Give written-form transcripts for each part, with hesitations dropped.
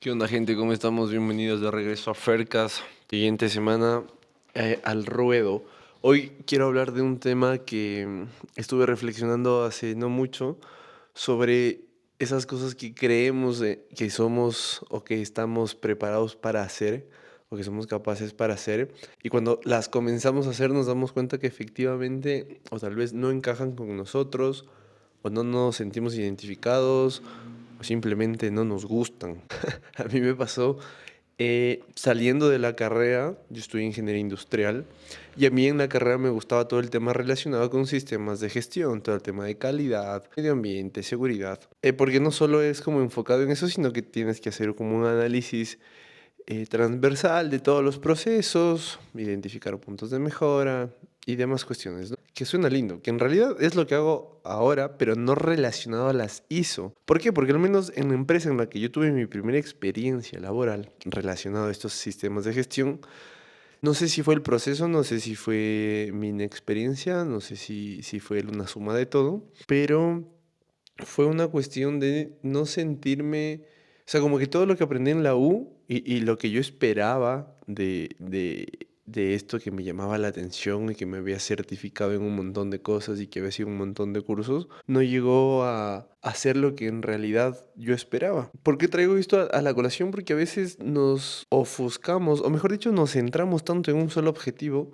¿Qué onda, gente? ¿Cómo estamos? Bienvenidos de regreso a Fercas. Siguiente semana al ruedo. Hoy quiero hablar de un tema que estuve reflexionando hace no mucho sobre esas cosas que creemos que somos o que estamos preparados para hacer o que somos capaces para hacer. Y cuando las comenzamos a hacer nos damos cuenta que efectivamente o tal vez no encajan con nosotros o no nos sentimos identificados o simplemente no nos gustan. A mí me pasó saliendo de la carrera, yo estudié ingeniería industrial, y a mí en la carrera me gustaba todo el tema relacionado con sistemas de gestión, todo el tema de calidad, medio ambiente, seguridad, porque no solo es como enfocado en eso, sino que tienes que hacer como un análisis transversal de todos los procesos, identificar puntos de mejora y demás cuestiones, ¿no? Que suena lindo, que en realidad es lo que hago ahora, pero no relacionado a las ISO. ¿Por qué? Porque al menos en la empresa en la que yo tuve mi primera experiencia laboral relacionado a estos sistemas de gestión, no sé si fue el proceso, no sé si fue mi inexperiencia, no sé si fue una suma de todo, pero fue una cuestión de no sentirme, o sea, como que todo lo que aprendí en la U y lo que yo esperaba de esto que me llamaba la atención y que me había certificado en un montón de cosas y que había sido un montón de cursos, no llegó a hacer lo que en realidad yo esperaba. ¿Por qué traigo esto a la colación? Porque a veces nos ofuscamos, o mejor dicho, nos centramos tanto en un solo objetivo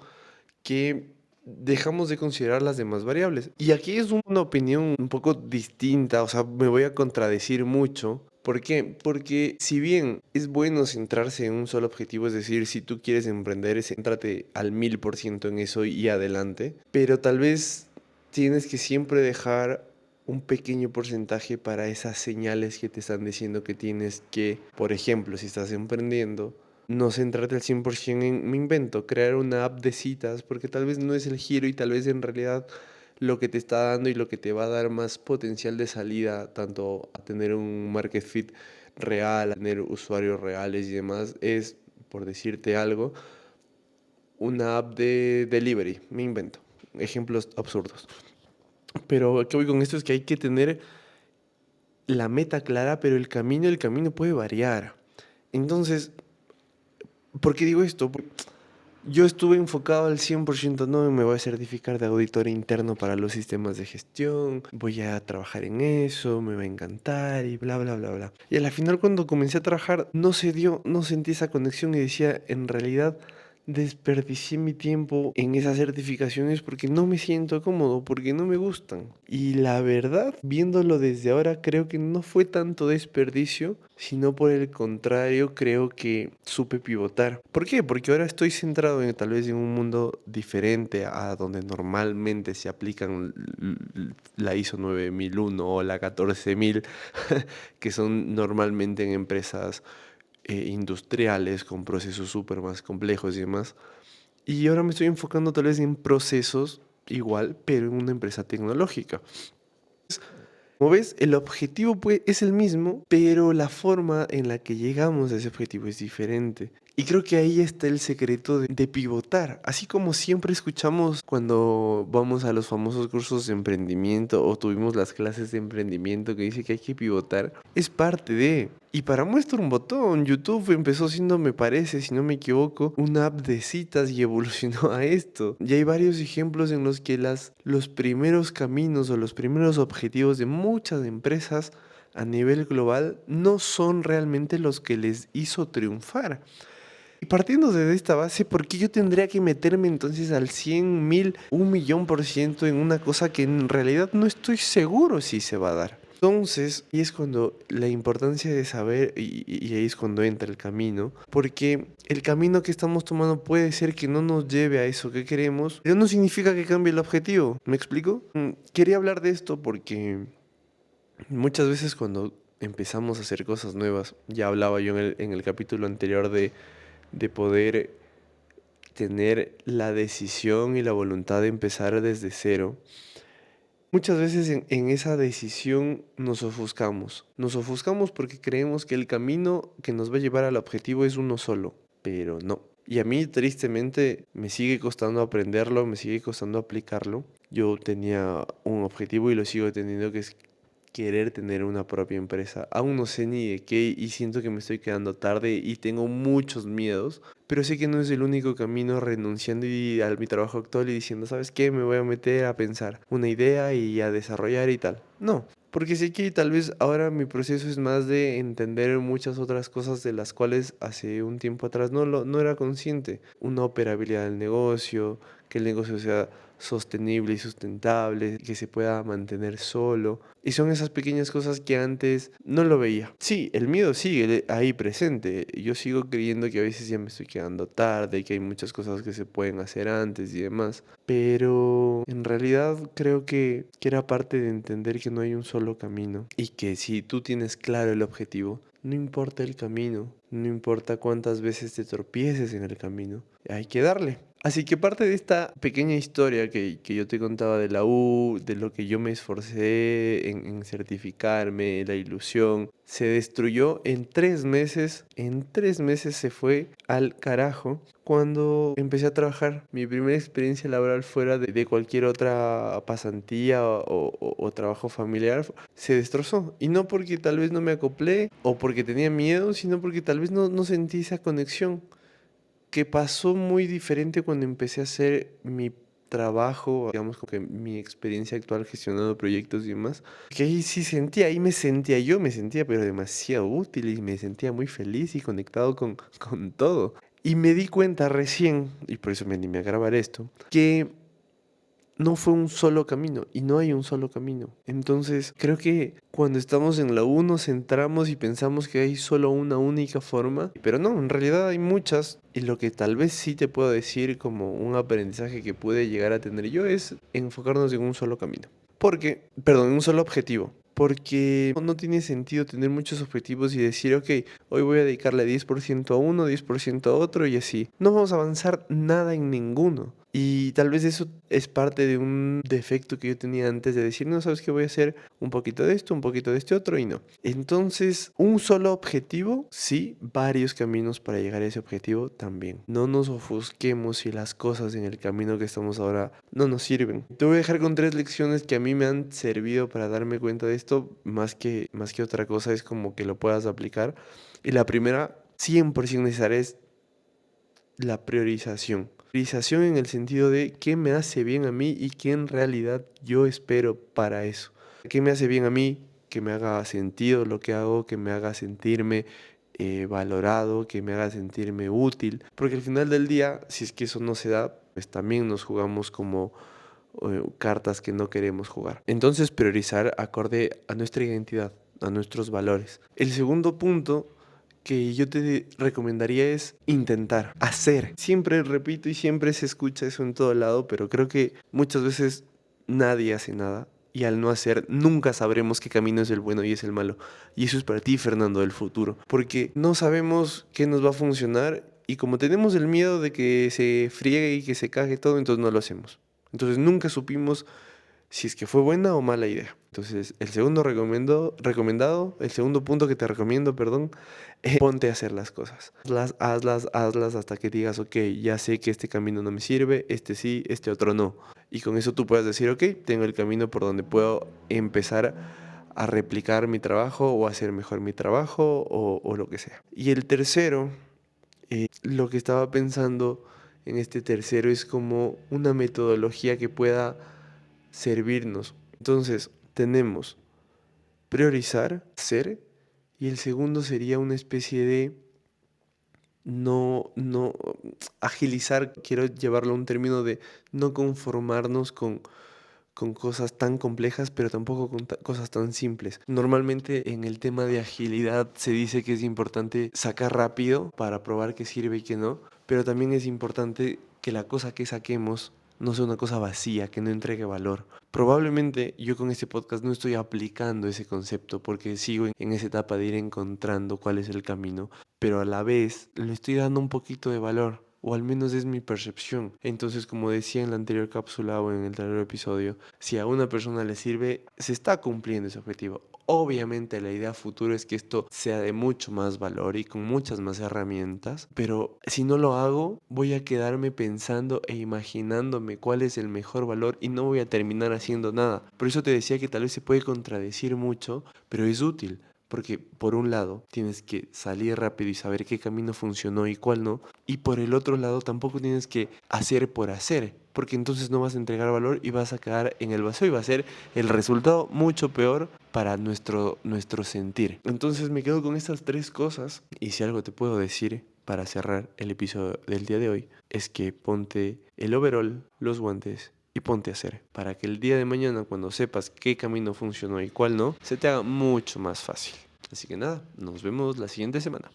que dejamos de considerar las demás variables. Y aquí es una opinión un poco distinta, o sea, me voy a contradecir mucho. ¿Por qué? Porque si bien es bueno centrarse en un solo objetivo, es decir, si tú quieres emprender, céntrate al 1000% en eso y adelante, pero tal vez tienes que siempre dejar un pequeño porcentaje para esas señales que te están diciendo que tienes que, por ejemplo, si estás emprendiendo, no centrarte al 100% en mi invento, crear una app de citas, porque tal vez no es el giro y tal vez en realidad lo que te está dando y lo que te va a dar más potencial de salida, tanto a tener un market fit real, a tener usuarios reales y demás, es, por decirte algo, una app de delivery, me invento, ejemplos absurdos. Pero ¿a qué voy con esto? Es que hay que tener la meta clara, pero el camino puede variar. Entonces, ¿por qué digo esto? Yo estuve enfocado al 100%, no me voy a certificar de auditor interno para los sistemas de gestión, voy a trabajar en eso, me va a encantar y bla, bla, bla, bla. Y a la final cuando comencé a trabajar no se dio, no sentí esa conexión y decía, en realidad desperdicié mi tiempo en esas certificaciones porque no me siento cómodo, porque no me gustan. Y la verdad, viéndolo desde ahora, creo que no fue tanto desperdicio, sino por el contrario, creo que supe pivotar. ¿Por qué? Porque ahora estoy centrado en tal vez en un mundo diferente a donde normalmente se aplican la ISO 9001 o la 14000, que son normalmente en empresas industriales con procesos súper más complejos y demás. Y ahora me estoy enfocando tal vez en procesos igual, pero en una empresa tecnológica. Como ves, el objetivo es el mismo, pero la forma en la que llegamos a ese objetivo es diferente. Y creo que ahí está el secreto de pivotar. Así como siempre escuchamos cuando vamos a los famosos cursos de emprendimiento o tuvimos las clases de emprendimiento que dice que hay que pivotar, es parte de... Y para muestra un botón, YouTube empezó siendo, me parece, si no me equivoco, una app de citas y evolucionó a esto. Y hay varios ejemplos en los que los primeros caminos o los primeros objetivos de muchas empresas a nivel global no son realmente los que les hizo triunfar. Y partiendo de esta base, ¿por qué yo tendría que meterme entonces al 100, 1000, 1.000.000% en una cosa que en realidad no estoy seguro si se va a dar? Entonces, y es cuando la importancia de saber, y ahí es cuando entra el camino, porque el camino que estamos tomando puede ser que no nos lleve a eso que queremos, pero no significa que cambie el objetivo. ¿Me explico? Quería hablar de esto porque muchas veces cuando empezamos a hacer cosas nuevas, ya hablaba yo en el capítulo anterior de poder tener la decisión y la voluntad de empezar desde cero. Muchas veces en esa decisión nos ofuscamos. Nos ofuscamos porque creemos que el camino que nos va a llevar al objetivo es uno solo, pero no. Y a mí tristemente me sigue costando aprenderlo, me sigue costando aplicarlo. Yo tenía un objetivo y lo sigo teniendo, que es querer tener una propia empresa. Aún no sé ni de qué y siento que me estoy quedando tarde y tengo muchos miedos, pero sé que no es el único camino renunciando a mi trabajo actual y diciendo, ¿sabes qué? Me voy a meter a pensar una idea y a desarrollar y tal. No. Porque sé que tal vez ahora mi proceso es más de entender muchas otras cosas de las cuales hace un tiempo atrás no era consciente. Una operabilidad del negocio, que el negocio sea sostenible y sustentable, que se pueda mantener solo. Y son esas pequeñas cosas que antes no lo veía. Sí, el miedo sigue ahí presente. Yo sigo creyendo que a veces ya me estoy quedando tarde, que hay muchas cosas que se pueden hacer antes y demás. Pero en realidad creo que era parte de entender que no hay un solo camino. Y que si tú tienes claro el objetivo, no importa el camino, no importa cuántas veces te tropieces en el camino, hay que darle. Así que parte de esta pequeña historia que yo te contaba de la U, de lo que yo me esforcé en certificarme, la ilusión, se destruyó en 3 meses. En 3 meses se fue al carajo cuando empecé a trabajar. Mi primera experiencia laboral fuera de cualquier otra pasantía o trabajo familiar se destrozó. Y no porque tal vez no me acoplé o porque tenía miedo, sino porque tal vez no sentí esa conexión que pasó muy diferente cuando empecé a hacer mi trabajo, digamos, como que mi experiencia actual gestionando proyectos y demás, que ahí sí sentía, yo me sentía pero demasiado útil y me sentía muy feliz y conectado con todo. Y me di cuenta recién, y por eso me animé a grabar esto, que no fue un solo camino y no hay un solo camino. Entonces, creo que cuando estamos en la U nos centramos y pensamos que hay solo una única forma, pero no, en realidad hay muchas. Y lo que tal vez sí te puedo decir como un aprendizaje que pude llegar a tener yo es enfocarnos en un solo camino. En un solo objetivo. Porque no tiene sentido tener muchos objetivos y decir, ok, hoy voy a dedicarle 10% a uno, 10% a otro y así. No vamos a avanzar nada en ninguno. Y tal vez eso es parte de un defecto que yo tenía antes de decir, no, sabes que voy a hacer un poquito de esto, un poquito de este otro y no. Entonces, un solo objetivo, sí, varios caminos para llegar a ese objetivo también. No nos ofusquemos si las cosas en el camino que estamos ahora no nos sirven. Te voy a dejar con 3 lecciones que a mí me han servido para darme cuenta de esto, más que otra cosa es como que lo puedas aplicar. Y la primera, 100% necesaria, es la priorización. Priorización en el sentido de qué me hace bien a mí y qué en realidad yo espero para eso. ¿Qué me hace bien a mí? Que me haga sentido lo que hago, que me haga sentirme valorado, que me haga sentirme útil. Porque al final del día, si es que eso no se da, pues también nos jugamos como cartas que no queremos jugar. Entonces priorizar acorde a nuestra identidad, a nuestros valores. El segundo punto que yo te recomendaría es intentar, hacer. Siempre repito y siempre se escucha eso en todo lado, pero creo que muchas veces nadie hace nada. Y al no hacer, nunca sabremos qué camino es el bueno y es el malo. Y eso es para ti, Fernando, del futuro. Porque no sabemos qué nos va a funcionar y como tenemos el miedo de que se friegue y que se cague todo, entonces no lo hacemos. Entonces nunca supimos si es que fue buena o mala idea. Entonces, el segundo punto que te recomiendo, perdón, ponte a hacer las cosas. Hazlas hasta que digas, ok, ya sé que este camino no me sirve, este sí, este otro no. Y con eso tú puedas decir, ok, tengo el camino por donde puedo empezar a replicar mi trabajo o hacer mejor mi trabajo o lo que sea. Y el tercero, lo que estaba pensando en este tercero es como una metodología que pueda servirnos. Entonces, tenemos priorizar, hacer, y el segundo sería una especie de no agilizar, quiero llevarlo a un término de no conformarnos con cosas tan complejas, pero tampoco con cosas tan simples. Normalmente en el tema de agilidad se dice que es importante sacar rápido para probar que sirve y que no, pero también es importante que la cosa que saquemos no sea una cosa vacía, que no entregue valor. Probablemente yo con este podcast no estoy aplicando ese concepto porque sigo en esa etapa de ir encontrando cuál es el camino, pero a la vez le estoy dando un poquito de valor, o al menos es mi percepción. Entonces, como decía en la anterior cápsula o en el anterior episodio, si a una persona le sirve, se está cumpliendo ese objetivo. Obviamente la idea futuro es que esto sea de mucho más valor y con muchas más herramientas, pero si no lo hago, voy a quedarme pensando e imaginándome cuál es el mejor valor y no voy a terminar haciendo nada. Por eso te decía que tal vez se puede contradecir mucho, pero es útil. Porque por un lado tienes que salir rápido y saber qué camino funcionó y cuál no. Y por el otro lado tampoco tienes que hacer por hacer. Porque entonces no vas a entregar valor y vas a quedar en el vacío y va a ser el resultado mucho peor para nuestro sentir. Entonces me quedo con estas tres cosas. Y si algo te puedo decir para cerrar el episodio del día de hoy, es que ponte el overall, los guantes y ponte a hacer, para que el día de mañana, cuando sepas qué camino funcionó y cuál no, se te haga mucho más fácil. Así que nada, nos vemos la siguiente semana.